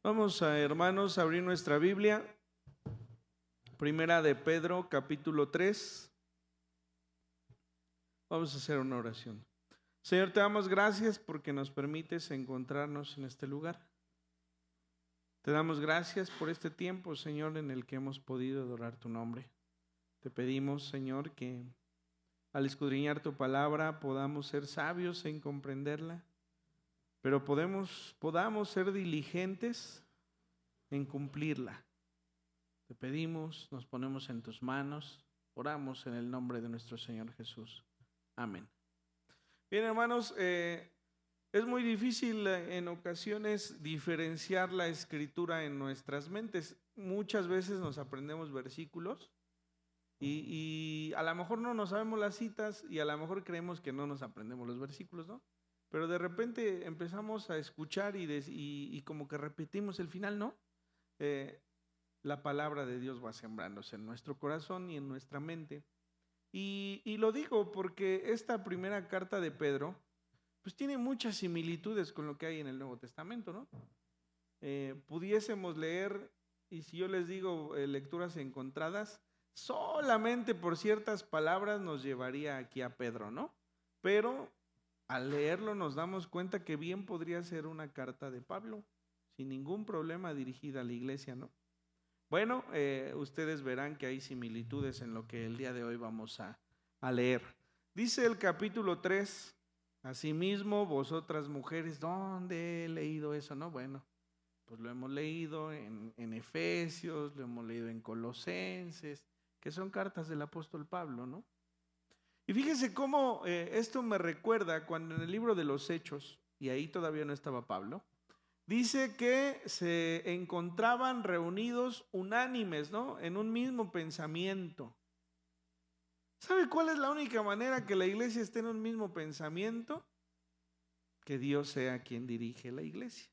Vamos a, hermanos, a abrir nuestra Biblia. Primera de Pedro, capítulo 3. Vamos a hacer una oración. Señor, te damos gracias porque nos permites encontrarnos en este lugar. Te damos gracias por este tiempo, Señor, en el que hemos podido adorar tu nombre. Te pedimos, Señor, que al escudriñar tu palabra podamos ser sabios en comprenderla, pero podamos ser diligentes en cumplirla. Te pedimos, nos ponemos en tus manos, oramos en el nombre de nuestro Señor Jesús. Amén. Bien, hermanos, es muy difícil en ocasiones diferenciar la escritura en nuestras mentes. Muchas veces nos aprendemos versículos y a lo mejor no nos sabemos las citas y a lo mejor creemos que no nos aprendemos los versículos, ¿no? Pero de repente empezamos a escuchar y como que repetimos el final, ¿no? La palabra de Dios va sembrándose en nuestro corazón y en nuestra mente. Y lo digo porque esta primera carta de Pedro, pues tiene muchas similitudes con lo que hay en el Nuevo Testamento, ¿no? Pudiésemos leer, y si yo les digo lecturas encontradas, solamente por ciertas palabras nos llevaría aquí a Pedro, ¿no? Pero al leerlo nos damos cuenta que bien podría ser una carta de Pablo, sin ningún problema dirigida a la iglesia, ¿no? Bueno, ustedes verán que hay similitudes en lo que el día de hoy vamos a leer. Dice el capítulo 3, asimismo vosotras mujeres, ¿dónde he leído eso? No, bueno, pues lo hemos leído en Efesios, lo hemos leído en Colosenses, que son cartas del apóstol Pablo, ¿no? Y fíjense cómo esto me recuerda cuando en el libro de los Hechos, y ahí todavía no estaba Pablo, dice que se encontraban reunidos unánimes, ¿no? En un mismo pensamiento. ¿Sabe cuál es la única manera que la iglesia esté en un mismo pensamiento? Que Dios sea quien dirige la iglesia.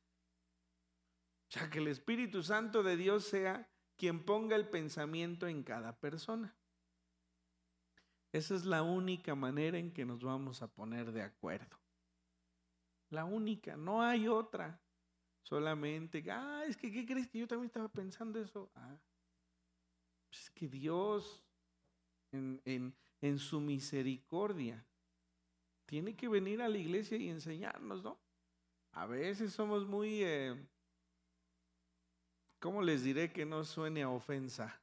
O sea, que el Espíritu Santo de Dios sea quien ponga el pensamiento en cada persona. Esa es la única manera en que nos vamos a poner de acuerdo. La única, no hay otra. Solamente, es que ¿qué crees? Que yo también estaba pensando eso. Pues es que Dios en su misericordia tiene que venir a la iglesia y enseñarnos, ¿no? A veces somos muy, ¿cómo les diré que no suene a ofensa?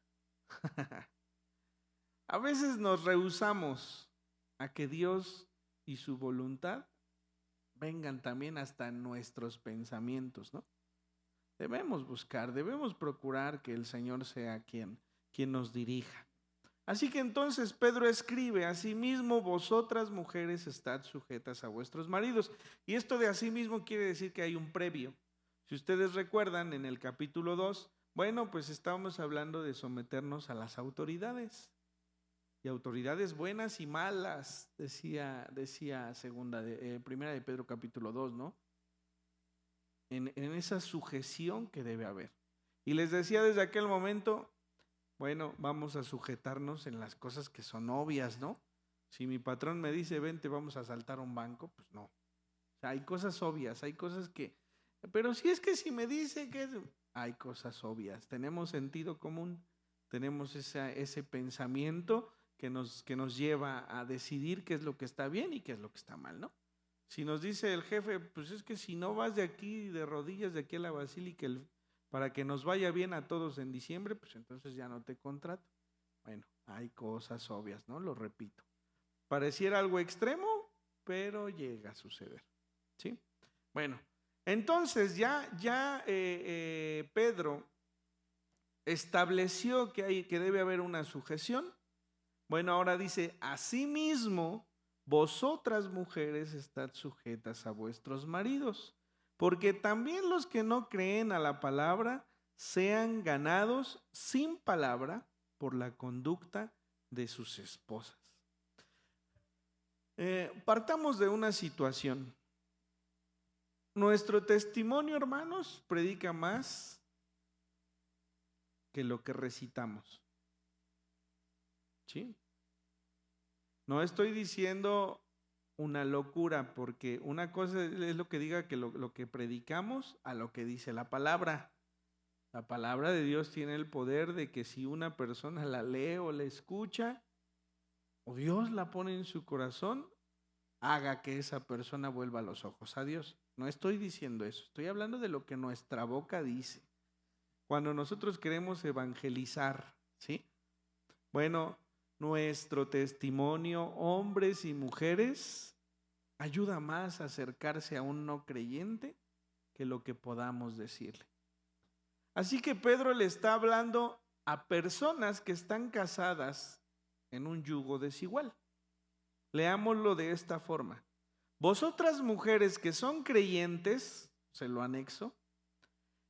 A veces nos rehusamos a que Dios y su voluntad vengan también hasta nuestros pensamientos, ¿no? Debemos procurar que el Señor sea quien nos dirija. Así que entonces Pedro escribe, asimismo vosotras mujeres estad sujetas a vuestros maridos. Y esto de asimismo quiere decir que hay un previo. Si ustedes recuerdan en el capítulo 2, bueno, pues estábamos hablando de someternos a las autoridades. Y autoridades buenas y malas, decía primera de Pedro capítulo 2, ¿no? En esa sujeción que debe haber. Y les decía desde aquel momento, bueno, vamos a sujetarnos en las cosas que son obvias, ¿no? Si mi patrón me dice, vente, vamos a asaltar un banco, pues no. O sea, hay cosas obvias, hay cosas que... Pero si es que si me dice que... Hay cosas obvias, tenemos sentido común, tenemos ese pensamiento que nos lleva a decidir qué es lo que está bien y qué es lo que está mal, ¿no? Si nos dice el jefe, pues es que si no vas de aquí, de rodillas, de aquí a la basílica, para que nos vaya bien a todos en diciembre, pues entonces ya no te contrato. Bueno, hay cosas obvias, ¿no? Lo repito. Pareciera algo extremo, pero llega a suceder, ¿sí? Bueno, entonces ya Pedro estableció que debe haber una sujeción. Bueno, ahora dice, asimismo, vosotras mujeres estad sujetas a vuestros maridos, porque también los que no creen a la palabra sean ganados sin palabra por la conducta de sus esposas. Partamos de una situación. Nuestro testimonio, hermanos, predica más que lo que recitamos. ¿Sí? No estoy diciendo una locura, porque una cosa es lo que diga que lo que predicamos a lo que dice la palabra. La palabra de Dios tiene el poder de que si una persona la lee o la escucha, o Dios la pone en su corazón, haga que esa persona vuelva los ojos a Dios. No estoy diciendo eso, estoy hablando de lo que nuestra boca dice. Cuando nosotros queremos evangelizar, ¿sí? Bueno, nuestro testimonio, hombres y mujeres, ayuda más a acercarse a un no creyente que lo que podamos decirle. Así que Pedro le está hablando a personas que están casadas en un yugo desigual. Leámoslo de esta forma. Vosotras mujeres que son creyentes, se lo anexo,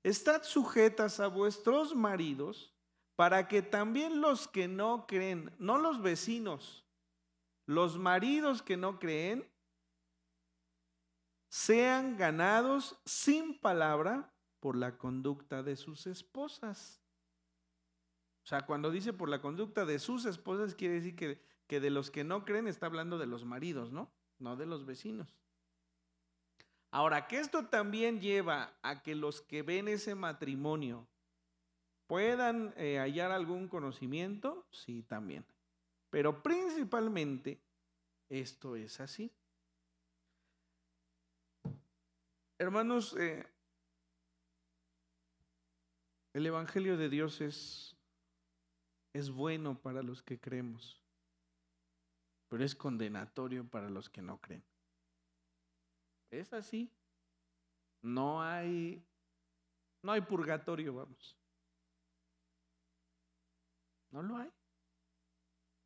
estad sujetas a vuestros maridos para que también los que no creen, no los vecinos, los maridos que no creen, sean ganados sin palabra por la conducta de sus esposas. O sea, cuando dice por la conducta de sus esposas, quiere decir que de los que no creen está hablando de los maridos, ¿no? No de los vecinos. Ahora, que esto también lleva a que los que ven ese matrimonio puedan hallar algún conocimiento, sí, también. Pero principalmente esto es así. Hermanos, el Evangelio de Dios es bueno para los que creemos, pero es condenatorio para los que no creen. Es así. No hay purgatorio, vamos. No lo hay.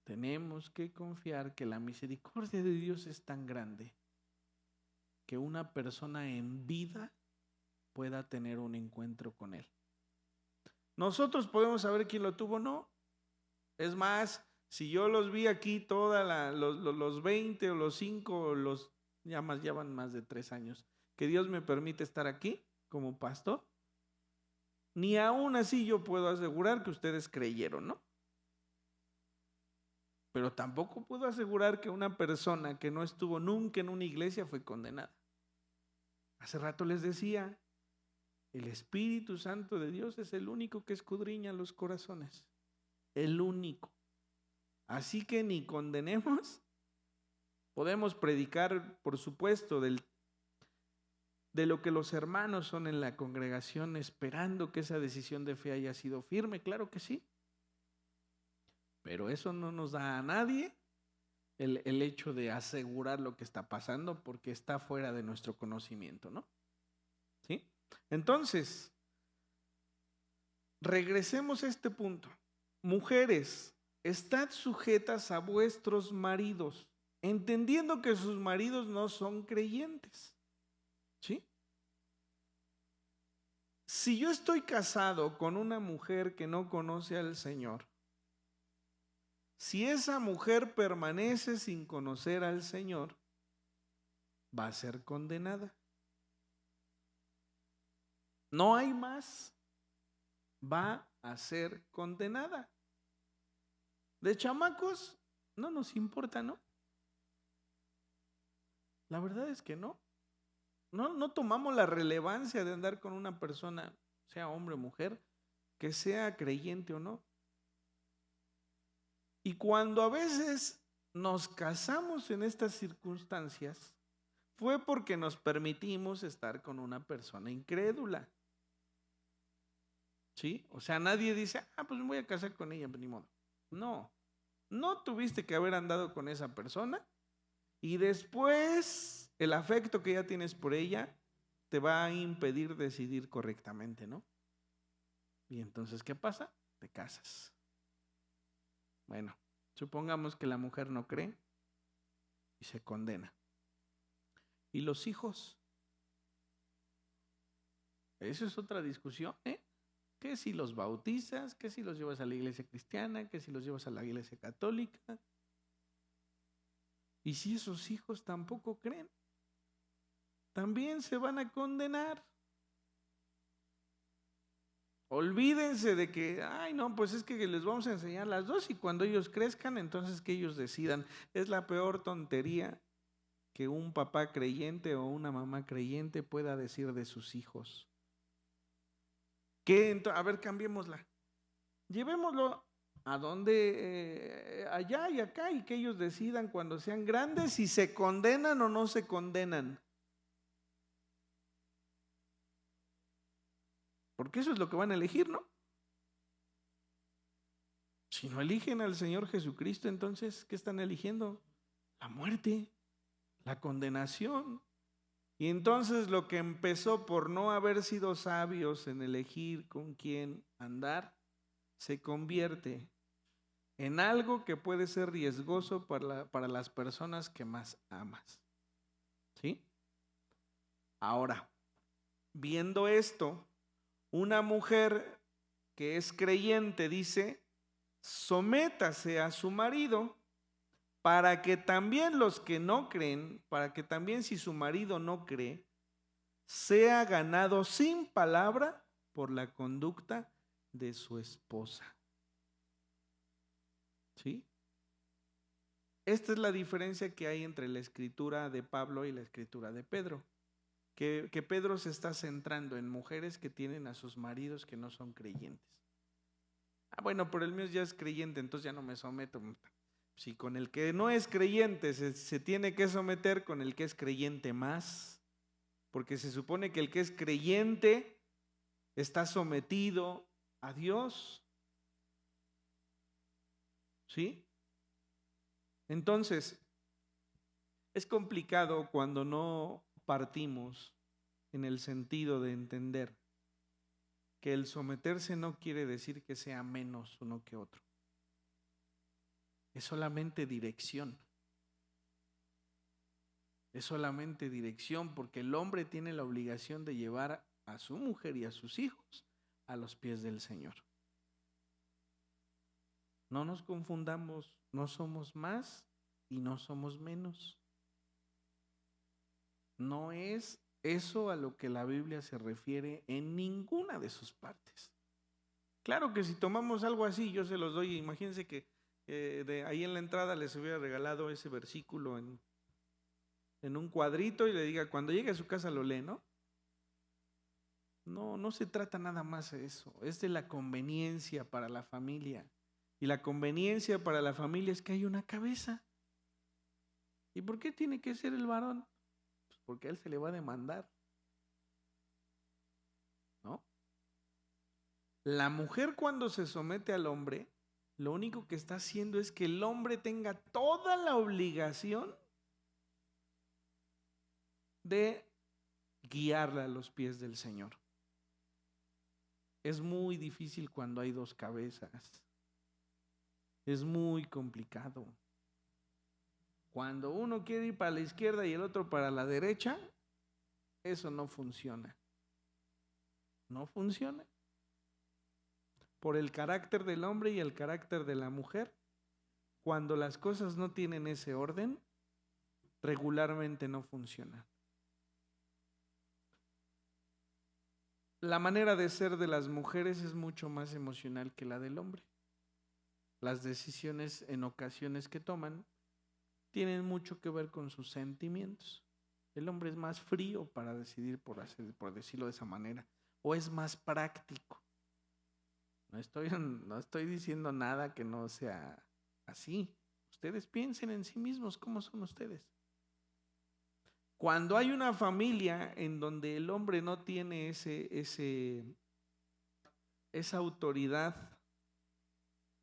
Tenemos que confiar que la misericordia de Dios es tan grande que una persona en vida pueda tener un encuentro con Él. ¿Nosotros podemos saber quién lo tuvo? No. Es más, si yo los vi aquí los 20 o los 5 o los ya van más de 3 años, que Dios me permite estar aquí como pastor, ni aún así yo puedo asegurar que ustedes creyeron, ¿no? Pero tampoco puedo asegurar que una persona que no estuvo nunca en una iglesia fue condenada. Hace rato les decía, el Espíritu Santo de Dios es el único que escudriña los corazones. El único. Así que ni condenemos. Podemos predicar, por supuesto, de lo que los hermanos son en la congregación, esperando que esa decisión de fe haya sido firme, claro que sí. Pero eso no nos da a nadie el hecho de asegurar lo que está pasando porque está fuera de nuestro conocimiento, ¿no? ¿Sí? Entonces, regresemos a este punto. Mujeres, estad sujetas a vuestros maridos, entendiendo que sus maridos no son creyentes. ¿Sí? Si yo estoy casado con una mujer que no conoce al Señor, si esa mujer permanece sin conocer al Señor, va a ser condenada. No hay más. Va a ser condenada. De chamacos, no nos importa, ¿no? La verdad es que no. No tomamos la relevancia de andar con una persona, sea hombre o mujer, que sea creyente o no. Y cuando a veces nos casamos en estas circunstancias, fue porque nos permitimos estar con una persona incrédula. ¿Sí? O sea, nadie dice, pues me voy a casar con ella, ni modo. No tuviste que haber andado con esa persona y después el afecto que ya tienes por ella te va a impedir decidir correctamente, ¿no? Y entonces, ¿qué pasa? Te casas. Bueno, supongamos que la mujer no cree y se condena. ¿Y los hijos? Esa es otra discusión, ¿eh? ¿Qué si los bautizas? ¿Qué si los llevas a la iglesia cristiana? ¿Qué si los llevas a la iglesia católica? ¿Y si esos hijos tampoco creen? También se van a condenar. Olvídense de que, no, pues es que les vamos a enseñar las dos y cuando ellos crezcan, entonces que ellos decidan. Es la peor tontería que un papá creyente o una mamá creyente pueda decir de sus hijos. A ver, cambiémosla. Llevémoslo a donde, allá y acá, y que ellos decidan cuando sean grandes si se condenan o no se condenan. Porque eso es lo que van a elegir, ¿no? Si no eligen al Señor Jesucristo, entonces, ¿qué están eligiendo? La muerte, la condenación. Y entonces lo que empezó por no haber sido sabios en elegir con quién andar, se convierte en algo que puede ser riesgoso para las personas que más amas. ¿Sí? Ahora, viendo esto, una mujer que es creyente dice, sométase a su marido para que también los que no creen, para que también si su marido no cree, sea ganado sin palabra por la conducta de su esposa. ¿Sí? Esta es la diferencia que hay entre la escritura de Pablo y la escritura de Pedro. Que Pedro se está centrando en mujeres que tienen a sus maridos que no son creyentes. Ah, bueno, pero el mío ya es creyente, entonces ya no me someto. Si con el que no es creyente se tiene que someter, con el que es creyente más, porque se supone que el que es creyente está sometido a Dios. ¿Sí? Entonces, es complicado cuando no partimos en el sentido de entender que el someterse no quiere decir que sea menos uno que otro. Es solamente dirección. Es solamente dirección porque el hombre tiene la obligación de llevar a su mujer y a sus hijos a los pies del Señor. No nos confundamos, no somos más y no somos menos. No es eso a lo que la Biblia se refiere en ninguna de sus partes. Claro que si tomamos algo así, yo se los doy, imagínense que de ahí en la entrada les hubiera regalado ese versículo en un cuadrito y le diga, cuando llegue a su casa lo lee, ¿no? No, no se trata nada más de eso, es de la conveniencia para la familia. Y la conveniencia para la familia es que hay una cabeza. ¿Y por qué tiene que ser el varón? Pues porque a él se le va a demandar, ¿no? La mujer cuando se somete al hombre, lo único que está haciendo es que el hombre tenga toda la obligación de guiarla a los pies del Señor. Es muy difícil cuando hay dos cabezas. Es muy complicado. Cuando uno quiere ir para la izquierda y el otro para la derecha, eso no funciona. No funciona. Por el carácter del hombre y el carácter de la mujer, cuando las cosas no tienen ese orden, regularmente no funcionan. La manera de ser de las mujeres es mucho más emocional que la del hombre. Las decisiones en ocasiones que toman tienen mucho que ver con sus sentimientos. El hombre es más frío para decidir por decirlo de esa manera, o es más práctico. No estoy diciendo nada que no sea así. Ustedes piensen en sí mismos, ¿cómo son ustedes? Cuando hay una familia en donde el hombre no tiene esa autoridad,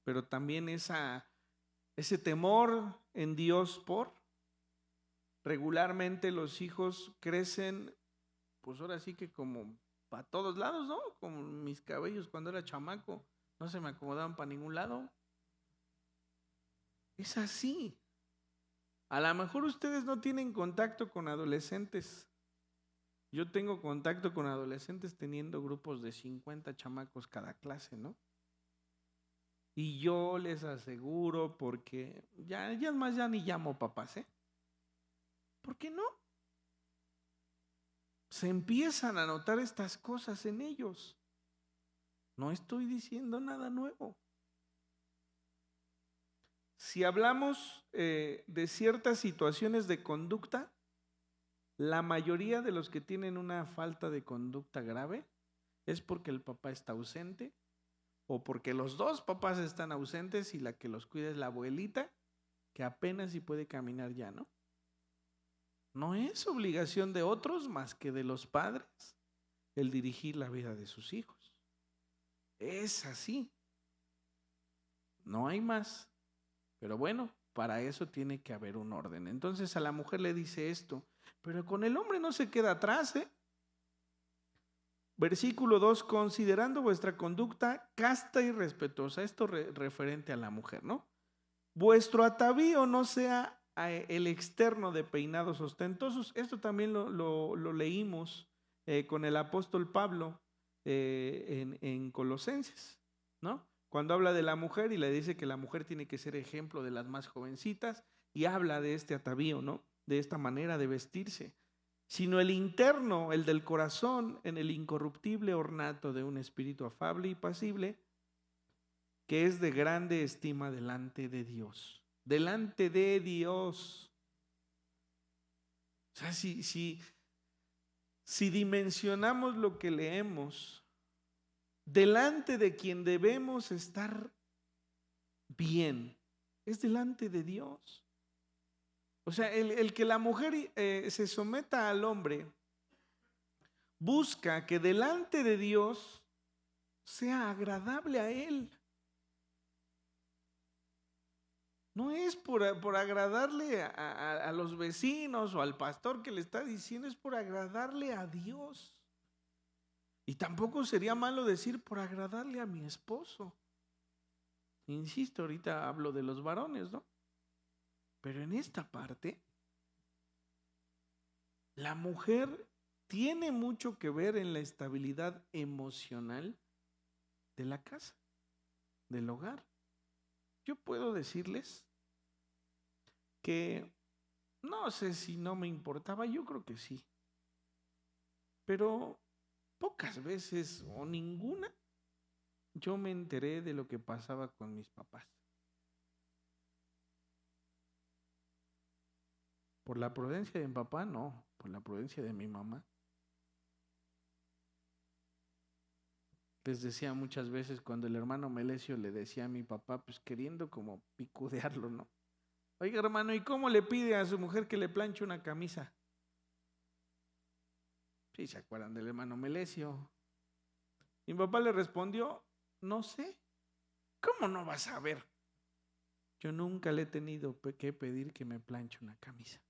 pero también ese temor en Dios regularmente los hijos crecen, pues ahora sí que como para todos lados, ¿no? Como mis cabellos cuando era chamaco, no se me acomodaban para ningún lado. Es así. A lo mejor ustedes no tienen contacto con adolescentes. Yo tengo contacto con adolescentes teniendo grupos de 50 chamacos cada clase, ¿no? Y yo les aseguro, porque ya es más, ya ni llamo papás, ¿eh? ¿Por qué no? Se empiezan a notar estas cosas en ellos. No estoy diciendo nada nuevo. Si hablamos de ciertas situaciones de conducta, la mayoría de los que tienen una falta de conducta grave es porque el papá está ausente o porque los dos papás están ausentes y la que los cuida es la abuelita, que apenas si puede caminar ya, ¿no? No es obligación de otros más que de los padres el dirigir la vida de sus hijos. Es así. No hay más. Pero bueno, para eso tiene que haber un orden. Entonces a la mujer le dice esto, pero con el hombre no se queda atrás, ¿eh? Versículo 2, considerando vuestra conducta casta y respetuosa. Esto referente a la mujer, ¿no? Vuestro atavío no sea el externo de peinados ostentosos. Esto también lo leímos con el apóstol Pablo en Colosenses, ¿no? Cuando habla de la mujer y le dice que la mujer tiene que ser ejemplo de las más jovencitas y habla de este atavío, ¿no? De esta manera de vestirse. Sino el interno, el del corazón, en el incorruptible ornato de un espíritu afable y pasible, que es de grande estima delante de Dios. Delante de Dios. O sea, si dimensionamos lo que leemos, delante de quien debemos estar bien, es delante de Dios. O sea, el que la mujer se someta al hombre busca que delante de Dios sea agradable a él. No es por agradarle a los vecinos o al pastor que le está diciendo, es por agradarle a Dios. Y tampoco sería malo decir por agradarle a mi esposo. Insisto, ahorita hablo de los varones, ¿no? Pero en esta parte, la mujer tiene mucho que ver en la estabilidad emocional de la casa, del hogar. Yo puedo decirles que no sé si no me importaba, yo creo que sí, pero pocas veces o ninguna yo me enteré de lo que pasaba con mis papás. Por la prudencia de mi papá, no, por la prudencia de mi mamá. Les decía muchas veces cuando el hermano Melesio le decía a mi papá, pues queriendo como picudearlo, ¿no? Oiga, hermano, ¿y cómo le pide a su mujer que le planche una camisa? Sí, ¿se acuerdan del hermano Melesio? Y mi papá le respondió, no sé. ¿Cómo no vas a ver? Yo nunca le he tenido que pedir que me planche una camisa.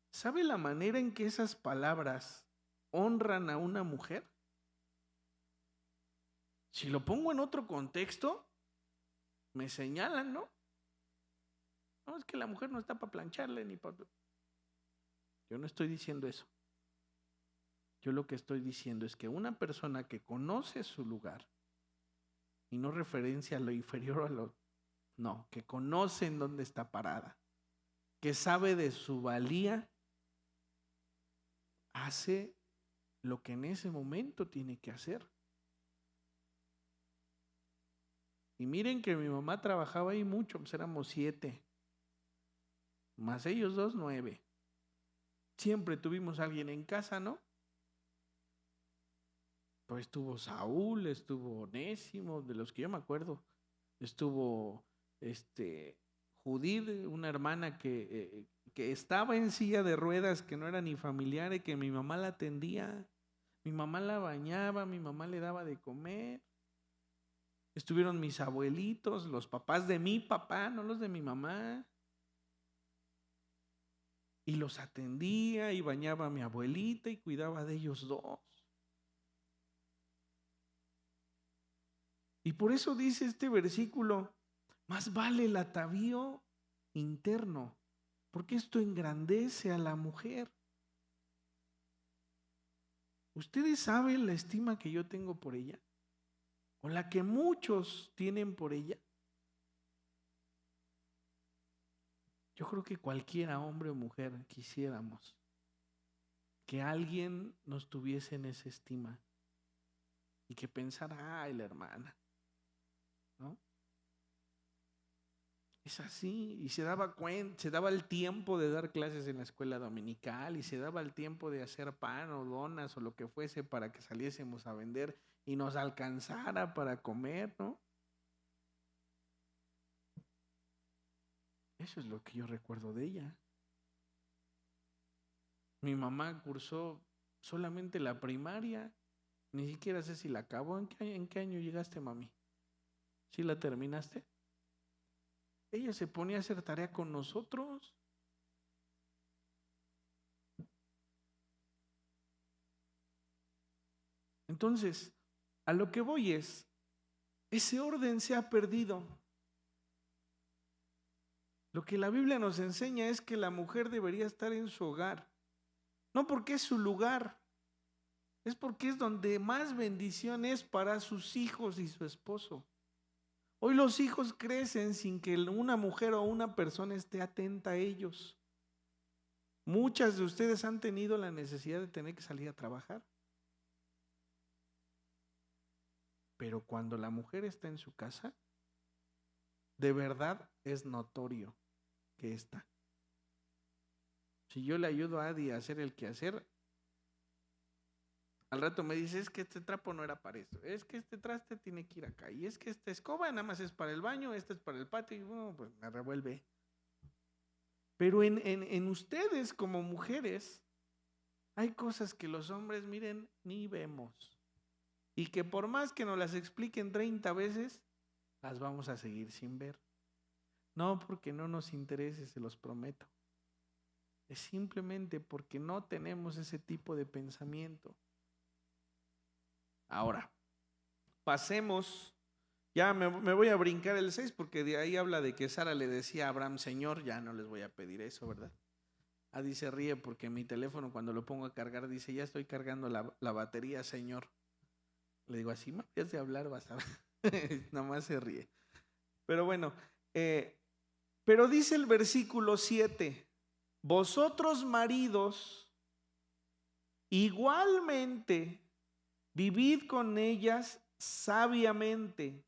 ¿Sabe la manera en que esas palabras honran a una mujer? Si lo pongo en otro contexto, me señalan, ¿no? No, es que la mujer no está para plancharle ni para... Yo no estoy diciendo eso. Yo lo que estoy diciendo es que una persona que conoce su lugar, y no referencia a lo inferior o a lo... No, que conoce en dónde está parada, que sabe de su valía, hace lo que en ese momento tiene que hacer. Y miren que mi mamá trabajaba ahí mucho, pues éramos 7, más ellos 2, 9. Siempre tuvimos a alguien en casa, ¿no? Pues estuvo Saúl, estuvo Onésimo, de los que yo me acuerdo. Estuvo Judith, una hermana que estaba en silla de ruedas, que no era ni familiar y que mi mamá la atendía. Mi mamá la bañaba, mi mamá le daba de comer. Estuvieron mis abuelitos, los papás de mi papá, no los de mi mamá. Y los atendía y bañaba a mi abuelita y cuidaba de ellos dos. Y por eso dice este versículo, más vale el atavío interno, porque esto engrandece a la mujer. ¿Ustedes saben la estima que yo tengo por ella? ¿O la que muchos tienen por ella? Yo creo que cualquiera, hombre o mujer, quisiéramos que alguien nos tuviese en esa estima y que pensara, ay, la hermana, ¿no? Es así, y se daba cuenta, se daba el tiempo de dar clases en la escuela dominical y se daba el tiempo de hacer pan o donas o lo que fuese para que saliésemos a vender y nos alcanzara para comer, ¿no? Eso es lo que yo recuerdo de ella. Mi mamá cursó solamente la primaria, ni siquiera sé si la acabó. En qué año llegaste, mami? ¿Sí la terminaste? Ella se ponía a hacer tarea con nosotros. Entonces, a lo que voy es, ese orden se ha perdido. Lo que la Biblia nos enseña es que la mujer debería estar en su hogar. No porque es su lugar, es porque es donde más bendición es para sus hijos y su esposo. Hoy los hijos crecen sin que una mujer o una persona esté atenta a ellos. Muchas de ustedes han tenido la necesidad de tener que salir a trabajar. Pero cuando la mujer está en su casa, de verdad es notorio que está. Si yo le ayudo a Adi a hacer el quehacer, al rato me dice, es que este trapo no era para eso, es que este traste tiene que ir acá, y es que esta escoba nada más es para el baño, esta es para el patio, y bueno, pues me revuelve. Pero en ustedes como mujeres, hay cosas que los hombres, miren, ni vemos. Y que por más que nos las expliquen 30 veces, las vamos a seguir sin ver. No porque no nos interese, se los prometo. Es simplemente porque no tenemos ese tipo de pensamiento. Ahora, pasemos, ya me voy a brincar el 6 porque de ahí habla de que Sara le decía a Abraham, Señor, ya no les voy a pedir eso, ¿verdad? Adi se ríe porque mi teléfono cuando lo pongo a cargar dice, ya estoy cargando la batería, Señor. Le digo, así me habías de hablar, vas a ver. Nomás se ríe. Pero bueno, pero dice el versículo 7, vosotros maridos, igualmente, vivid con ellas sabiamente,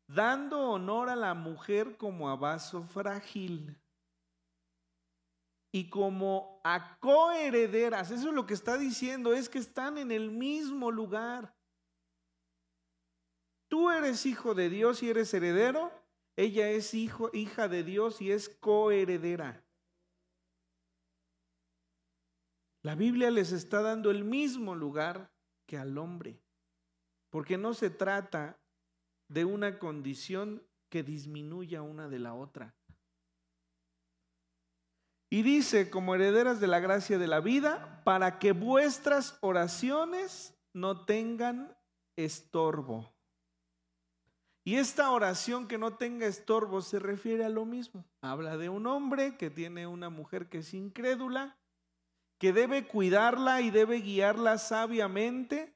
dando honor a la mujer como a vaso frágil y como a coherederas. Eso es lo que está diciendo, es que están en el mismo lugar. Tú eres hijo de Dios y eres heredero, ella es hija de Dios y es coheredera. La Biblia les está dando el mismo lugar que al hombre, porque no se trata de una condición que disminuya una de la otra. Y dice, como herederas de la gracia de la vida, para que vuestras oraciones no tengan estorbo. Y esta oración que no tenga estorbo se refiere a lo mismo. Habla de un hombre que tiene una mujer que es incrédula, que debe cuidarla y debe guiarla sabiamente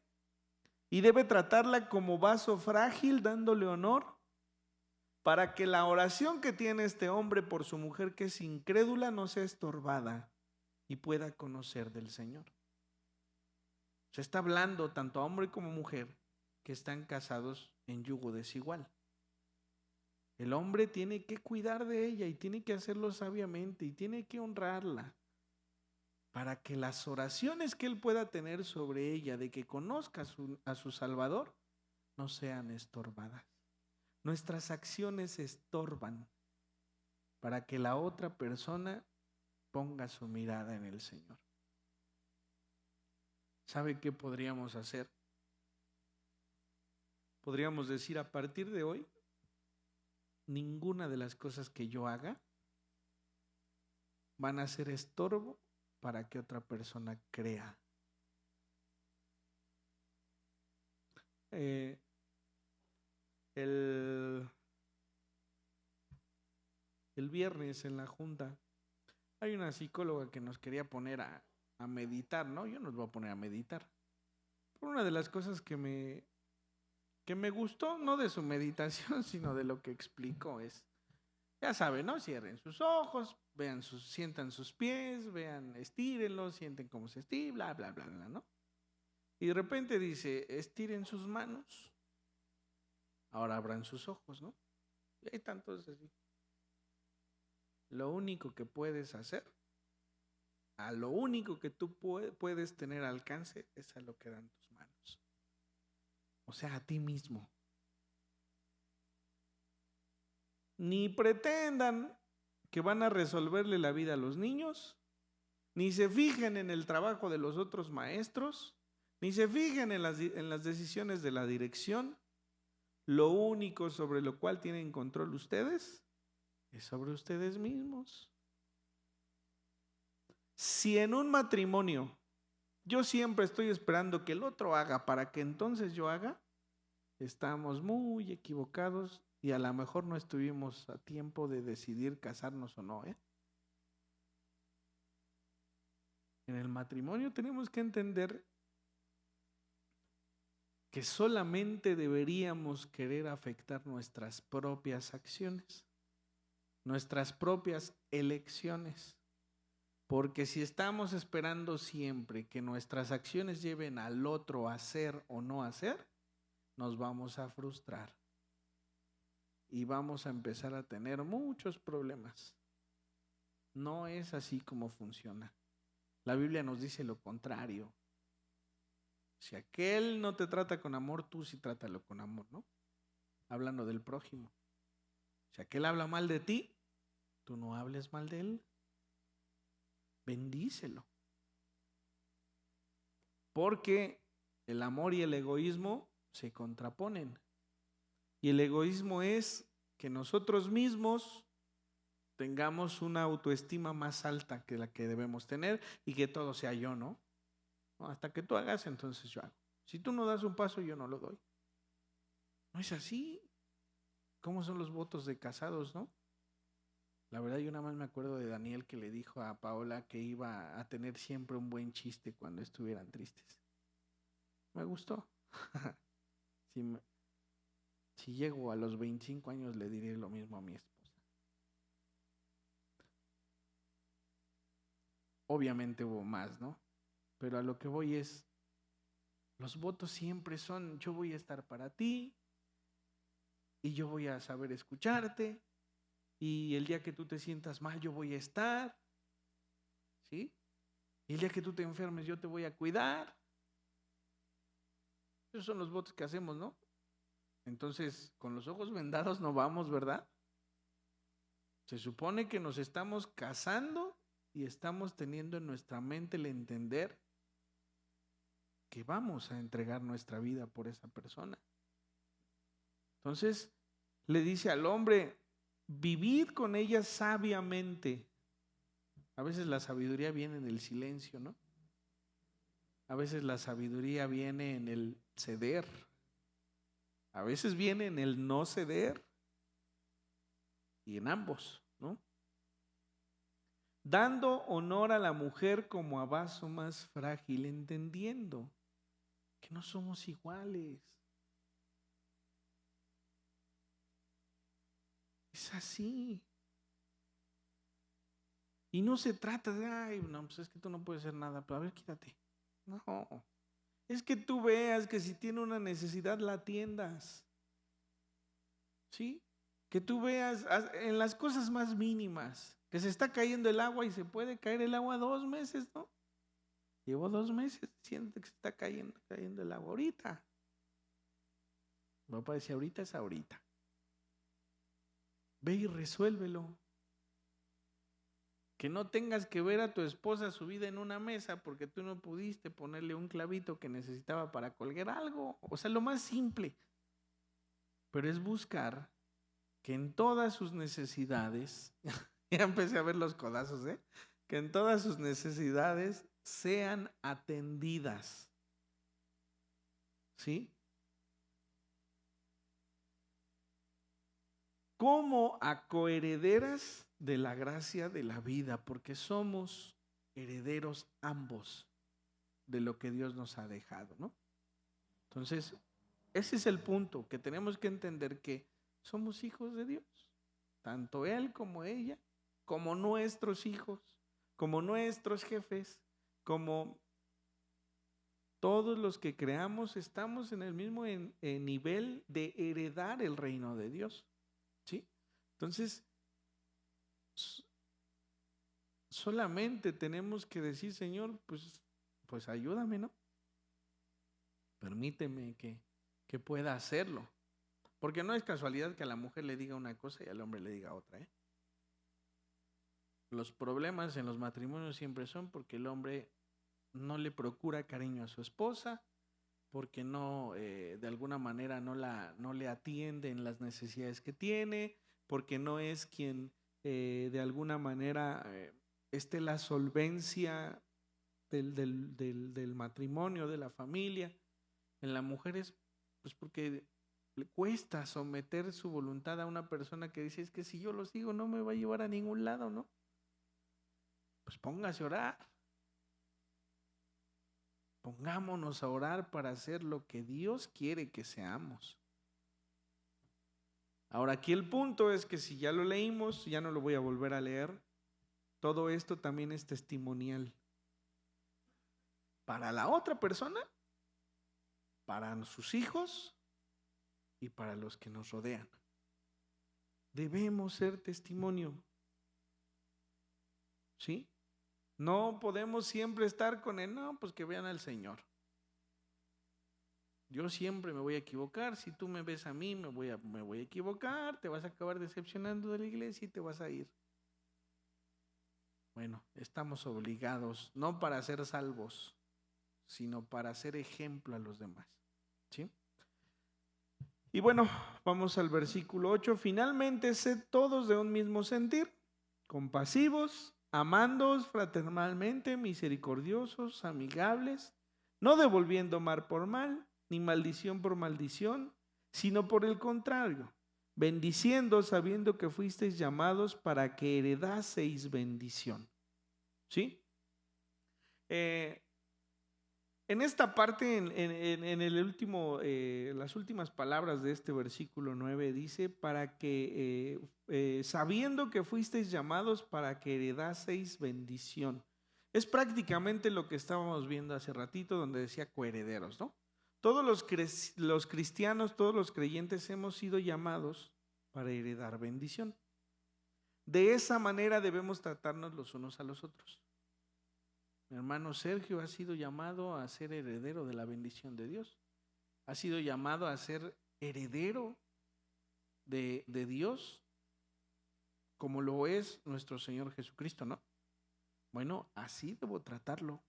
y debe tratarla como vaso frágil, dándole honor, para que la oración que tiene este hombre por su mujer que es incrédula no sea estorbada y pueda conocer del Señor. Se está hablando tanto a hombre como mujer que están casados en yugo desigual. El hombre tiene que cuidar de ella y tiene que hacerlo sabiamente y tiene que honrarla para que las oraciones que él pueda tener sobre ella de que conozca a su Salvador no sean estorbadas. Nuestras acciones estorban para que la otra persona ponga su mirada en el Señor. ¿Sabe qué podríamos hacer? Podríamos decir, a partir de hoy, ninguna de las cosas que yo haga van a ser estorbo para que otra persona crea. El viernes en la junta hay una psicóloga que nos quería poner a meditar, ¿no? Yo no los voy a poner a meditar. Por una de las cosas que me gustó, no de su meditación, sino de lo que explicó, es, ya saben, ¿no? Cierren sus ojos, sientan sus pies, estírenlos, sienten cómo se estira, bla, bla, bla, ¿no? Y de repente dice, estiren sus manos, ahora abran sus ojos, ¿no? Y hay tantos así. lo único que puedes hacer, a lo único que tú puedes tener alcance, es a lo que dan tus manos. O sea, a ti mismo. Ni pretendan que van a resolverle la vida a los niños, ni se fijen en el trabajo de los otros maestros, ni se fijen en las decisiones de la dirección. Lo único sobre lo cual tienen control ustedes es sobre ustedes mismos. Si en un matrimonio yo siempre estoy esperando que el otro haga para que entonces yo haga, estamos muy equivocados y a lo mejor no estuvimos a tiempo de decidir casarnos o no, ¿eh? En el matrimonio tenemos que entender que solamente deberíamos querer afectar nuestras propias acciones, nuestras propias elecciones. Porque si estamos esperando siempre que nuestras acciones lleven al otro a hacer o no hacer, nos vamos a frustrar y vamos a empezar a tener muchos problemas. No es así como funciona. La Biblia nos dice lo contrario. Si aquel no te trata con amor, tú sí trátalo con amor, ¿no? Hablando del prójimo. Si aquel habla mal de ti, tú no hables mal de él. Bendícelo. Porque el amor y el egoísmo se contraponen. Y el egoísmo es que nosotros mismos tengamos una autoestima más alta que la que debemos tener y que todo sea yo, ¿no? Hasta que tú hagas, entonces yo hago. Si tú no das un paso, yo no lo doy. No es así. ¿Cómo son los votos de casados, no? La verdad, yo nada más me acuerdo de Daniel que le dijo a Paola que iba a tener siempre un buen chiste cuando estuvieran tristes. Me gustó. Si llego a los 25 años, le diré lo mismo a mi esposa. Obviamente hubo más, ¿no? Pero a lo que voy es, los votos siempre son, yo voy a estar para ti y yo voy a saber escucharte y el día que tú te sientas mal yo voy a estar, ¿sí? Y el día que tú te enfermes yo te voy a cuidar. Esos son los votos que hacemos, ¿no? Entonces, con los ojos vendados no vamos, ¿verdad? Se supone que nos estamos casando y estamos teniendo en nuestra mente el entender que vamos a entregar nuestra vida por esa persona. Entonces, le dice al hombre, vivid con ella sabiamente. A veces la sabiduría viene en el silencio, ¿no? A veces la sabiduría viene en el ceder. A veces viene en el no ceder. Y en ambos, ¿no? Dando honor a la mujer como a vaso más frágil, entendiendo que no somos iguales. Es así. Y no se trata de, ay, no, pues es que tú no puedes hacer nada, pero a ver, quítate. No. Es que tú veas que si tiene una necesidad la atiendas. ¿Sí? Que tú veas en las cosas más mínimas, que se está cayendo el agua y se puede caer el agua 2 meses, ¿no? Llevo 2 meses, siente que se está cayendo el agua ahorita. Mi papá decía, ahorita es ahorita. Ve y resuélvelo. Que no tengas que ver a tu esposa subida en una mesa porque tú no pudiste ponerle un clavito que necesitaba para colgar algo. O sea, lo más simple. Pero es buscar que en todas sus necesidades, ya empecé a ver los codazos, que en todas sus necesidades sean atendidas. ¿Sí? Como a coherederas de la gracia de la vida, porque somos herederos ambos de lo que Dios nos ha dejado, ¿no? Entonces, ese es el punto, que tenemos que entender que somos hijos de Dios, tanto Él como ella, como nuestros hijos, como nuestros jefes, como todos los que creamos, estamos en el mismo nivel de heredar el reino de Dios, ¿sí? Entonces, solamente tenemos que decir, Señor, pues ayúdame, ¿no? Permíteme que pueda hacerlo. Porque no es casualidad que a la mujer le diga una cosa y al hombre le diga otra, ¿eh? Los problemas en los matrimonios siempre son porque el hombre no le procura cariño a su esposa, porque no, de alguna manera no le atiende en las necesidades que tiene, porque no es quien de alguna manera esté la solvencia del matrimonio, de la familia. En la mujer es pues porque le cuesta someter su voluntad a una persona que dice, es que si yo lo sigo no me va a llevar a ningún lado, ¿no? Pues póngase a orar. Pongámonos a orar para hacer lo que Dios quiere que seamos. Ahora aquí el punto es que si ya lo leímos, ya no lo voy a volver a leer, todo esto también es testimonial. Para la otra persona, para sus hijos y para los que nos rodean. Debemos ser testimonio. ¿Sí? No podemos siempre estar con él, no, pues que vean al Señor. Yo siempre me voy a equivocar, si tú me ves a mí me voy a equivocar, te vas a acabar decepcionando de la iglesia y te vas a ir. Bueno, estamos obligados, no para ser salvos, sino para ser ejemplo a los demás. ¿Sí? Y bueno, vamos al versículo 8. Finalmente, sed todos de un mismo sentir, compasivos, amándoos fraternalmente, misericordiosos, amigables, no devolviendo mal por mal, ni maldición por maldición, sino por el contrario, bendiciendo, sabiendo que fuisteis llamados para que heredaseis bendición. ¿Sí? En esta parte, en el último, las últimas palabras de este versículo 9 dice, para que, sabiendo que fuisteis llamados para que heredaseis bendición. Es prácticamente lo que estábamos viendo hace ratito, donde decía coherederos, ¿no? Todos los cristianos, todos los creyentes hemos sido llamados para heredar bendición. De esa manera debemos tratarnos los unos a los otros. Mi hermano Sergio ha sido llamado a ser heredero de la bendición de Dios. Ha sido llamado a ser heredero de Dios, como lo es nuestro Señor Jesucristo, ¿no? Bueno, así debo tratarlo.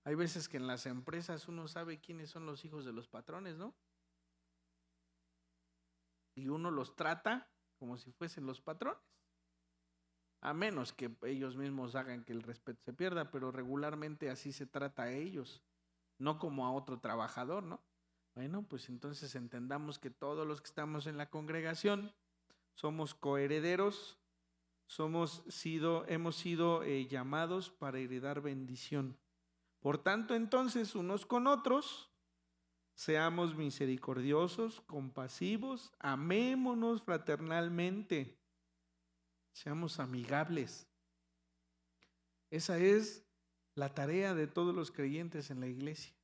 Hay veces que en las empresas uno sabe quiénes son los hijos de los patrones, ¿no? Y uno los trata como si fuesen los patrones. A menos que ellos mismos hagan que el respeto se pierda, pero regularmente así se trata a ellos, no como a otro trabajador, ¿no? Bueno, pues entonces entendamos que todos los que estamos en la congregación somos coherederos, hemos sido llamados para heredar bendición. Por tanto, entonces, unos con otros, seamos misericordiosos, compasivos, amémonos fraternalmente. Seamos amigables. Esa es la tarea de todos los creyentes en la iglesia.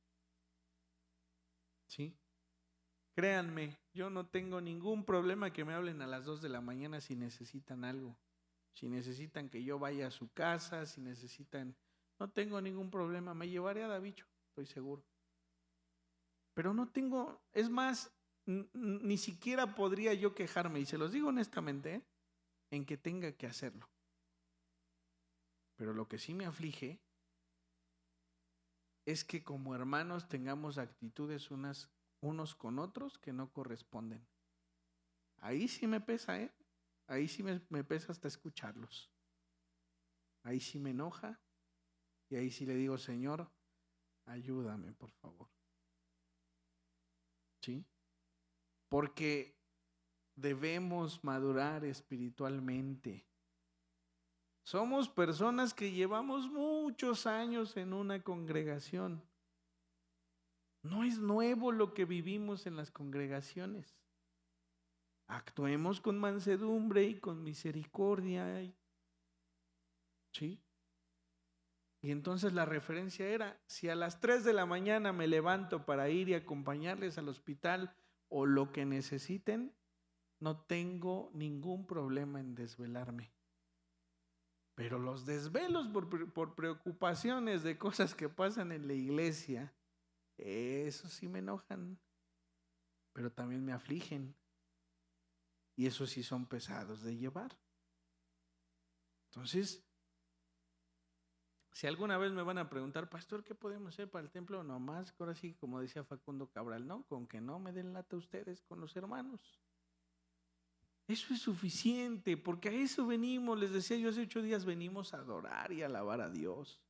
¿Sí? Créanme, yo no tengo ningún problema que me hablen a las 2 de la mañana si necesitan algo. Si necesitan que yo vaya a su casa, si necesitan... No tengo ningún problema, me llevaré a Davicho, estoy seguro. Pero no tengo, es más, ni siquiera podría yo quejarme, y se los digo honestamente, en que tenga que hacerlo. Pero lo que sí me aflige es que como hermanos tengamos actitudes unos con otros que no corresponden. Ahí sí me pesa, ¿eh? Ahí sí me pesa hasta escucharlos. Ahí sí me enoja y ahí sí le digo, Señor, ayúdame, por favor. ¿Sí? Porque debemos madurar espiritualmente. Somos personas que llevamos muchos años en una congregación. No es nuevo lo que vivimos en las congregaciones. Actuemos con mansedumbre y con misericordia. ¿Sí? Y entonces la referencia era, si a las 3 de la mañana me levanto para ir y acompañarles al hospital o lo que necesiten, no tengo ningún problema en desvelarme. Pero los desvelos por preocupaciones de cosas que pasan en la iglesia, eso sí me enojan, pero también me afligen. Y eso sí son pesados de llevar. Entonces, si alguna vez me van a preguntar, pastor, ¿qué podemos hacer para el templo? No más, ahora sí, como decía Facundo Cabral, no, con que no me den lata ustedes con los hermanos. Eso es suficiente, porque a eso venimos, les decía yo hace 8 días, venimos a adorar y a alabar a Dios.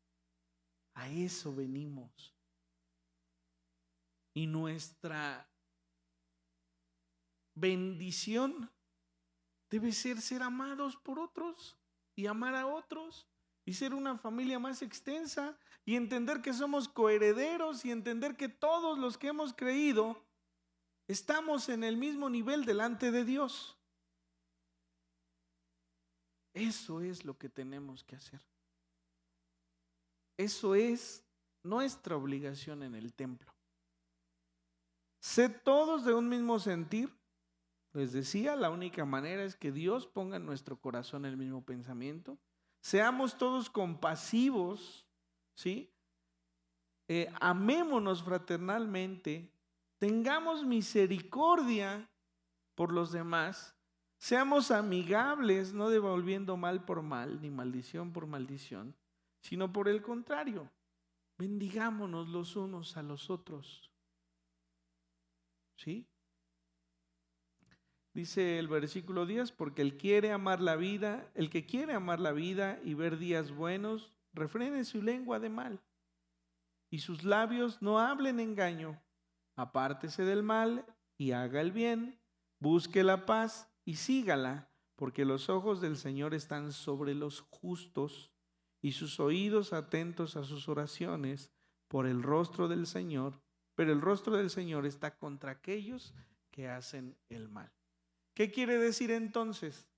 A eso venimos. Y nuestra bendición debe ser amados por otros y amar a otros y ser una familia más extensa y entender que somos coherederos y entender que todos los que hemos creído estamos en el mismo nivel delante de Dios. Eso es lo que tenemos que hacer. Eso es nuestra obligación en el templo. Sed todos de un mismo sentir. Les decía, la única manera es que Dios ponga en nuestro corazón el mismo pensamiento. Seamos todos compasivos, ¿sí? Amémonos fraternalmente, tengamos misericordia por los demás, seamos amigables, no devolviendo mal por mal, ni maldición por maldición, sino por el contrario, bendigámonos los unos a los otros, ¿sí? Dice el versículo 10, porque el que quiere amar la vida y ver días buenos, refrene su lengua de mal y sus labios no hablen engaño. Apártese del mal y haga el bien, busque la paz y sígala, porque los ojos del Señor están sobre los justos y sus oídos atentos a sus oraciones por el rostro del Señor, pero el rostro del Señor está contra aquellos que hacen el mal. ¿Qué quiere decir entonces?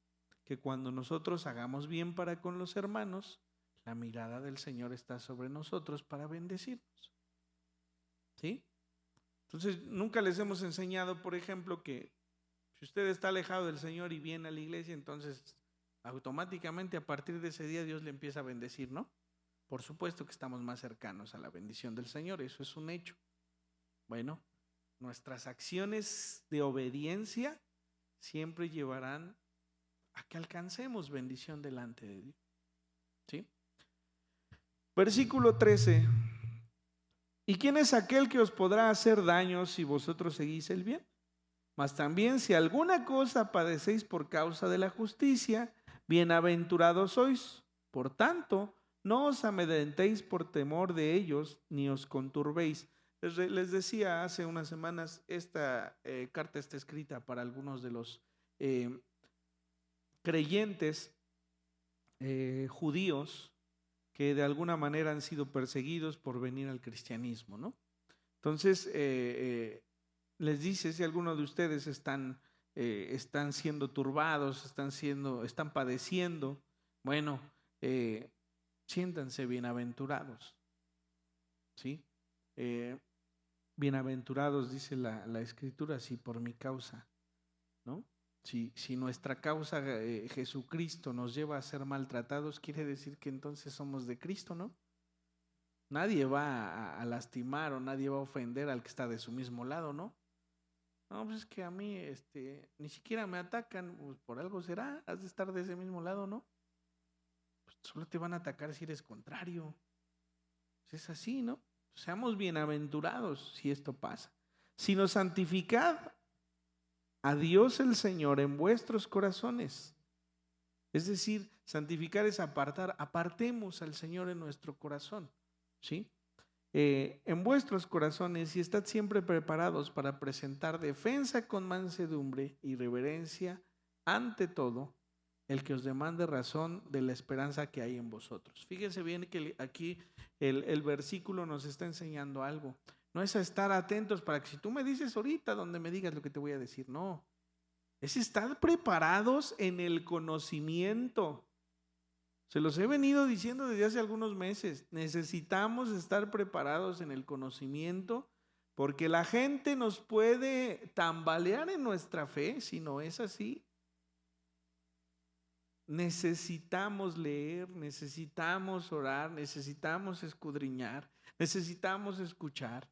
Que cuando nosotros hagamos bien para con los hermanos, la mirada del Señor está sobre nosotros para bendecirnos. ¿Sí? Entonces, nunca les hemos enseñado, por ejemplo, que si usted está alejado del Señor y viene a la iglesia, entonces automáticamente a partir de ese día Dios le empieza a bendecir, ¿no? Por supuesto que estamos más cercanos a la bendición del Señor, eso es un hecho. Bueno, nuestras acciones de obediencia siempre llevarán a que alcancemos bendición delante de Dios. ¿Sí? Versículo 13. ¿Y quién es aquel que os podrá hacer daño si vosotros seguís el bien? Mas también si alguna cosa padecéis por causa de la justicia, bienaventurados sois. Por tanto, no os amedrentéis por temor de ellos, ni os conturbéis. Les decía hace unas semanas, esta carta está escrita para algunos de los creyentes judíos que de alguna manera han sido perseguidos por venir al cristianismo, ¿no? Entonces, les dice, si alguno de ustedes están siendo turbados, están padeciendo, bueno, siéntanse bienaventurados, ¿sí? Bienaventurados, dice la Escritura, sí, por mi causa, ¿no? Si nuestra causa, Jesucristo, nos lleva a ser maltratados, quiere decir que entonces somos de Cristo, ¿no? Nadie va a lastimar o nadie va a ofender al que está de su mismo lado, ¿no? No, pues es que a mí ni siquiera me atacan, pues por algo será, has de estar de ese mismo lado, ¿no? Pues solo te van a atacar si eres contrario. Pues es así, ¿no? Seamos bienaventurados si esto pasa. Sino santificad a Dios el Señor en vuestros corazones. Es decir, santificar es apartar, apartemos al Señor en nuestro corazón, ¿sí? En vuestros corazones y estad siempre preparados para presentar defensa con mansedumbre y reverencia ante todo el que os demande razón de la esperanza que hay en vosotros. Fíjense bien que aquí el versículo nos está enseñando algo. No es a estar atentos para que si tú me dices ahorita donde me digas lo que te voy a decir, no. Es estar preparados en el conocimiento. Se los he venido diciendo desde hace algunos meses. Necesitamos estar preparados en el conocimiento porque la gente nos puede tambalear en nuestra fe si no es así. necesitamos leer, necesitamos orar, necesitamos escudriñar, necesitamos escuchar,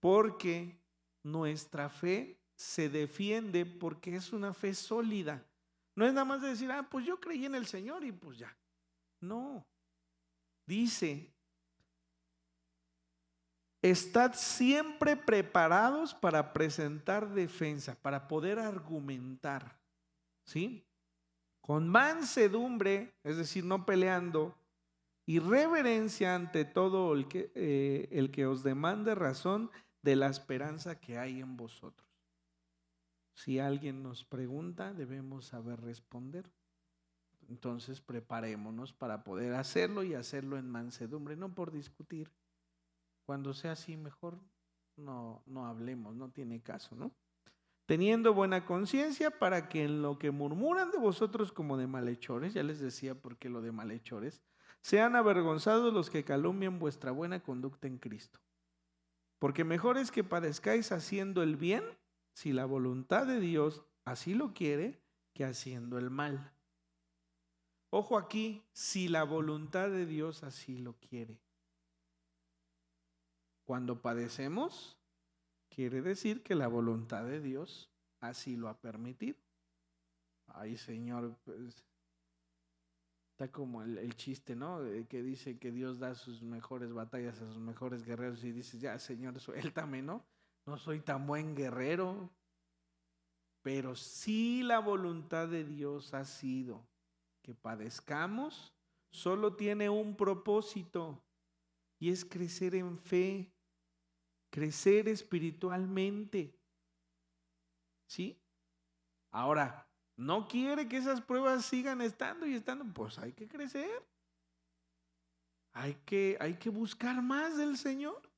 porque nuestra fe se defiende porque es una fe sólida. No es nada más de decir, pues yo creí en el Señor y pues ya. No. Dice, estad siempre preparados para presentar defensa, para poder argumentar, ¿sí? Con mansedumbre, es decir, no peleando, y reverencia ante todo el que os demande razón de la esperanza que hay en vosotros. Si alguien nos pregunta, debemos saber responder. Entonces preparémonos para poder hacerlo y hacerlo en mansedumbre, no por discutir. Cuando sea así, mejor no hablemos, no tiene caso, ¿no? Teniendo buena conciencia para que en lo que murmuran de vosotros como de malhechores, ya les decía por qué lo de malhechores, sean avergonzados los que calumnian vuestra buena conducta en Cristo. Porque mejor es que padezcáis haciendo el bien, si la voluntad de Dios así lo quiere, que haciendo el mal. Ojo aquí, si la voluntad de Dios así lo quiere. Cuando padecemos, quiere decir que la voluntad de Dios así lo ha permitido. Ay, Señor, pues, está como el chiste, ¿no? Que dice que Dios da sus mejores batallas a sus mejores guerreros y dices, ya, Señor, suéltame, ¿no? No soy tan buen guerrero. Pero si la voluntad de Dios ha sido que padezcamos, solo tiene un propósito y es crecer en fe, crecer espiritualmente. ¿Sí? Ahora, no quiere que esas pruebas sigan estando y estando, pues hay que crecer. Hay que buscar más del Señor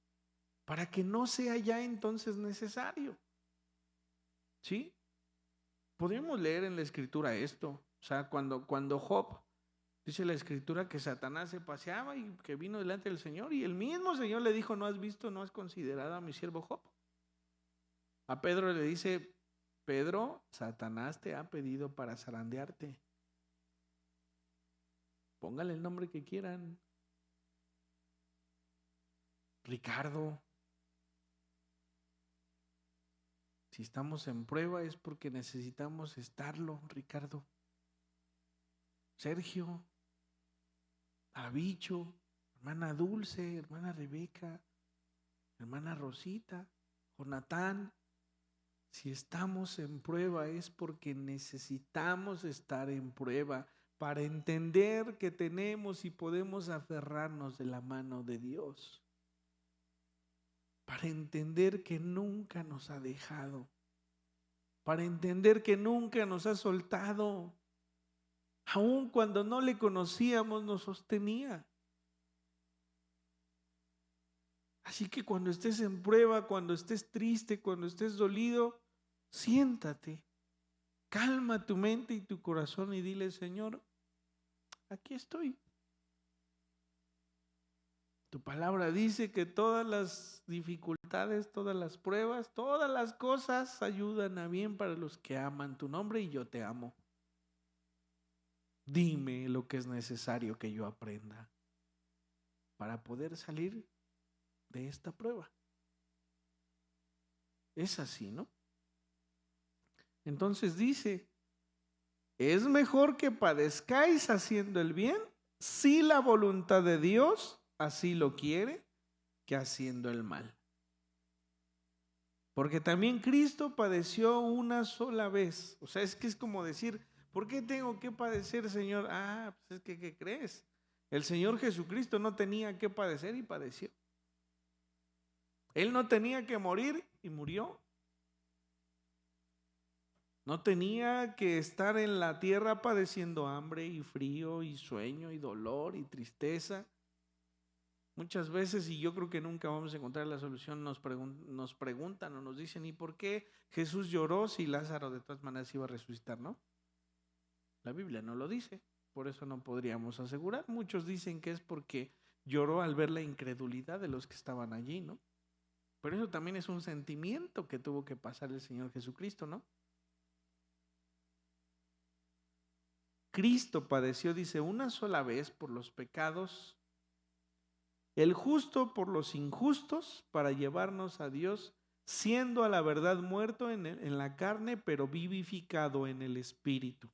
para que no sea ya entonces necesario. ¿Sí? Podemos leer en la Escritura esto. O sea, cuando Job, dice la Escritura que Satanás se paseaba y que vino delante del Señor y el mismo Señor le dijo, ¿no has visto, no has considerado a mi siervo Job? A Pedro le dice, Pedro, Satanás te ha pedido para zarandearte. Póngale el nombre que quieran. Ricardo. Si estamos en prueba es porque necesitamos estarlo, Ricardo. Sergio, Abicho, hermana Dulce, hermana Rebeca, hermana Rosita, Jonatán. Si estamos en prueba es porque necesitamos estar en prueba para entender que tenemos y podemos aferrarnos de la mano de Dios. Para entender que nunca nos ha dejado. Para entender que nunca nos ha soltado. Aun cuando no le conocíamos, nos sostenía. Así que cuando estés en prueba, cuando estés triste, cuando estés dolido, siéntate, calma tu mente y tu corazón y dile, Señor, aquí estoy. Tu palabra dice que todas las dificultades, todas las pruebas, todas las cosas ayudan a bien para los que aman tu nombre y yo te amo. Dime lo que es necesario que yo aprenda para poder salir de esta prueba. Es así, ¿no? Entonces dice, es mejor que padezcáis haciendo el bien, si la voluntad de Dios así lo quiere, que haciendo el mal. Porque también Cristo padeció una sola vez. O sea, es que es como decir, ¿por qué tengo que padecer, Señor? Pues es que, ¿qué crees? El Señor Jesucristo no tenía que padecer y padeció. Él no tenía que morir y murió. No tenía que estar en la tierra padeciendo hambre y frío y sueño y dolor y tristeza. Muchas veces, y yo creo que nunca vamos a encontrar la solución, nos preguntan o nos dicen, ¿y por qué Jesús lloró si Lázaro de todas maneras iba a resucitar, no? La Biblia no lo dice, por eso no podríamos asegurar. Muchos dicen que es porque lloró al ver la incredulidad de los que estaban allí, ¿no? Pero eso también es un sentimiento que tuvo que pasar el Señor Jesucristo, ¿no? Cristo padeció, dice, una sola vez por los pecados, el justo por los injustos, para llevarnos a Dios, siendo a la verdad muerto en la carne, pero vivificado en el Espíritu.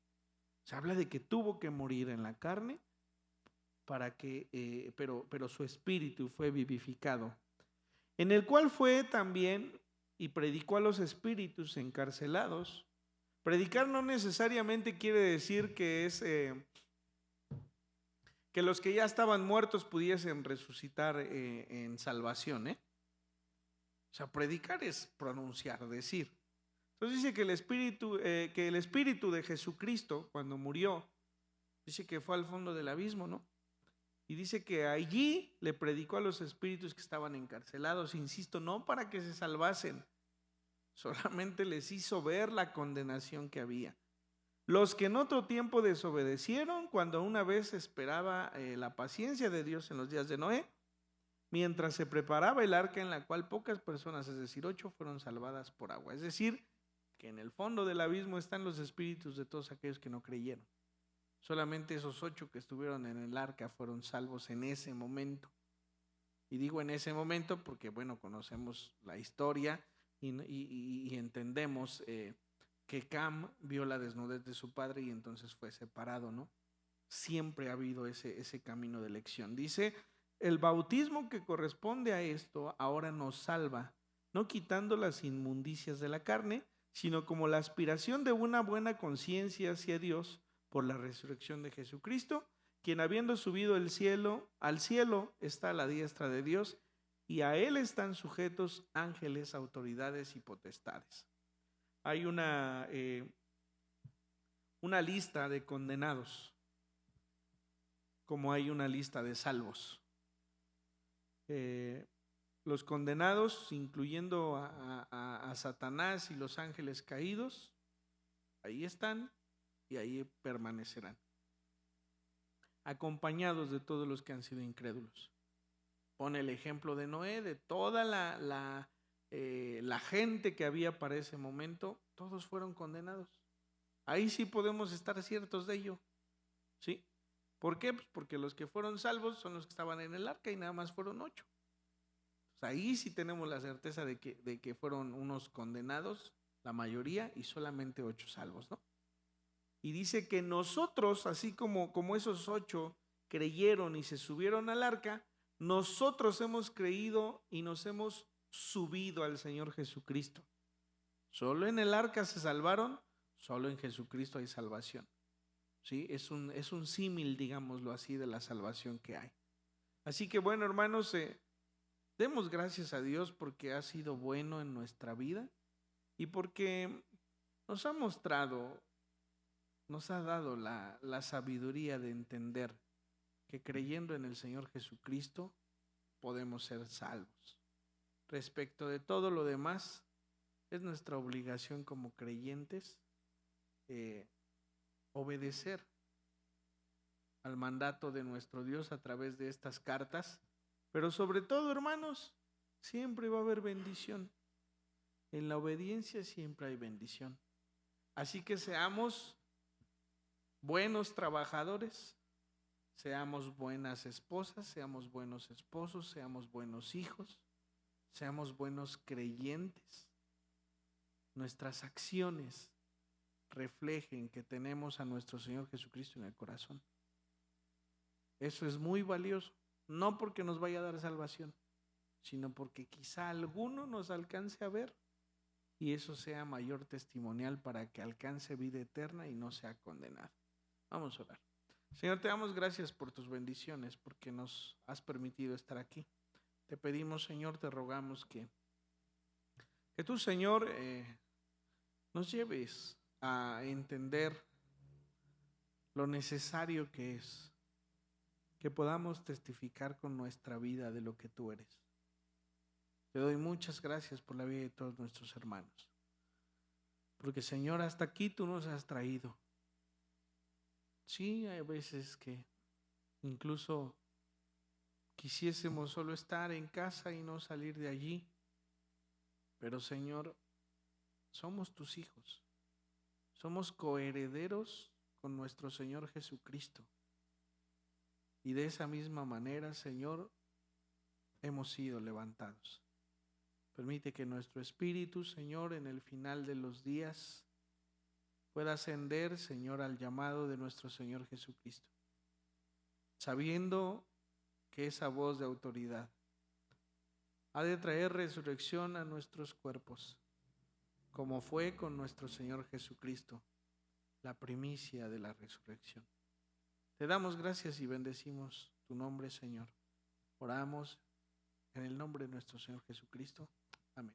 Se habla de que tuvo que morir en la carne, pero su espíritu fue vivificado, en el cual fue también y predicó a los espíritus encarcelados. Predicar no necesariamente quiere decir que es que los que ya estaban muertos pudiesen resucitar en salvación, ¿eh? O sea, predicar es pronunciar, decir. Entonces dice que el espíritu de Jesucristo, cuando murió, dice que fue al fondo del abismo, ¿no? Y dice que allí le predicó a los espíritus que estaban encarcelados, insisto, no para que se salvasen, solamente les hizo ver la condenación que había. Los que en otro tiempo desobedecieron, cuando una vez esperaba la paciencia de Dios en los días de Noé, mientras se preparaba el arca en la cual pocas personas, es decir, 8, fueron salvadas por agua. Es decir, que en el fondo del abismo están los espíritus de todos aquellos que no creyeron. Solamente esos 8 que estuvieron en el arca fueron salvos en ese momento. Y digo en ese momento porque, bueno, conocemos la historia y entendemos que Cam vio la desnudez de su padre y entonces fue separado, ¿no? Siempre ha habido ese camino de elección. Dice, el bautismo que corresponde a esto ahora nos salva, no quitando las inmundicias de la carne, sino como la aspiración de una buena conciencia hacia Dios por la resurrección de Jesucristo, quien habiendo subido al cielo está a la diestra de Dios, y a él están sujetos ángeles, autoridades y potestades. Hay una lista de condenados, como hay una lista de salvos. Los condenados, incluyendo a Satanás y los ángeles caídos, ahí están y ahí permanecerán, acompañados de todos los que han sido incrédulos. Pone el ejemplo de Noé, de toda la gente que había para ese momento, todos fueron condenados. Ahí sí podemos estar ciertos de ello, ¿sí? ¿Por qué? Pues porque los que fueron salvos son los que estaban en el arca y nada más fueron 8. Pues ahí sí tenemos la certeza de que fueron unos condenados, la mayoría, y solamente 8 salvos, ¿no? Y dice que nosotros, así como esos 8 creyeron y se subieron al arca, nosotros hemos creído y nos hemos subido al Señor Jesucristo. Solo en el arca se salvaron, solo en Jesucristo hay salvación. ¿Sí? Es un símil, digámoslo así, de la salvación que hay. Así que bueno, hermanos, demos gracias a Dios porque ha sido bueno en nuestra vida y porque nos ha mostrado, nos ha dado la sabiduría de entender que creyendo en el Señor Jesucristo podemos ser salvos. Respecto de todo lo demás, es nuestra obligación como creyentes obedecer al mandato de nuestro Dios a través de estas cartas, pero sobre todo, hermanos, siempre va a haber bendición. En la obediencia siempre hay bendición. Así que seamos buenos trabajadores, seamos buenas esposas, seamos buenos esposos, seamos buenos hijos, seamos buenos creyentes. Nuestras acciones reflejen que tenemos a nuestro Señor Jesucristo en el corazón. Eso es muy valioso, no porque nos vaya a dar salvación, sino porque quizá alguno nos alcance a ver y eso sea mayor testimonial para que alcance vida eterna y no sea condenado. Vamos a orar. Señor, te damos gracias por tus bendiciones, porque nos has permitido estar aquí. Te pedimos, Señor, te rogamos que tú, Señor, nos lleves a entender lo necesario que es que podamos testificar con nuestra vida de lo que tú eres. Te doy muchas gracias por la vida de todos nuestros hermanos, porque, Señor, hasta aquí tú nos has traído. Sí, hay veces que incluso quisiésemos solo estar en casa y no salir de allí, pero, Señor, somos tus hijos, somos coherederos con nuestro Señor Jesucristo. Y de esa misma manera, Señor, hemos sido levantados. Permite que nuestro espíritu, Señor, en el final de los días, pueda ascender, Señor, al llamado de nuestro Señor Jesucristo, sabiendo que esa voz de autoridad ha de traer resurrección a nuestros cuerpos, como fue con nuestro Señor Jesucristo, la primicia de la resurrección. Te damos gracias y bendecimos tu nombre, Señor. Oramos en el nombre de nuestro Señor Jesucristo. Amén.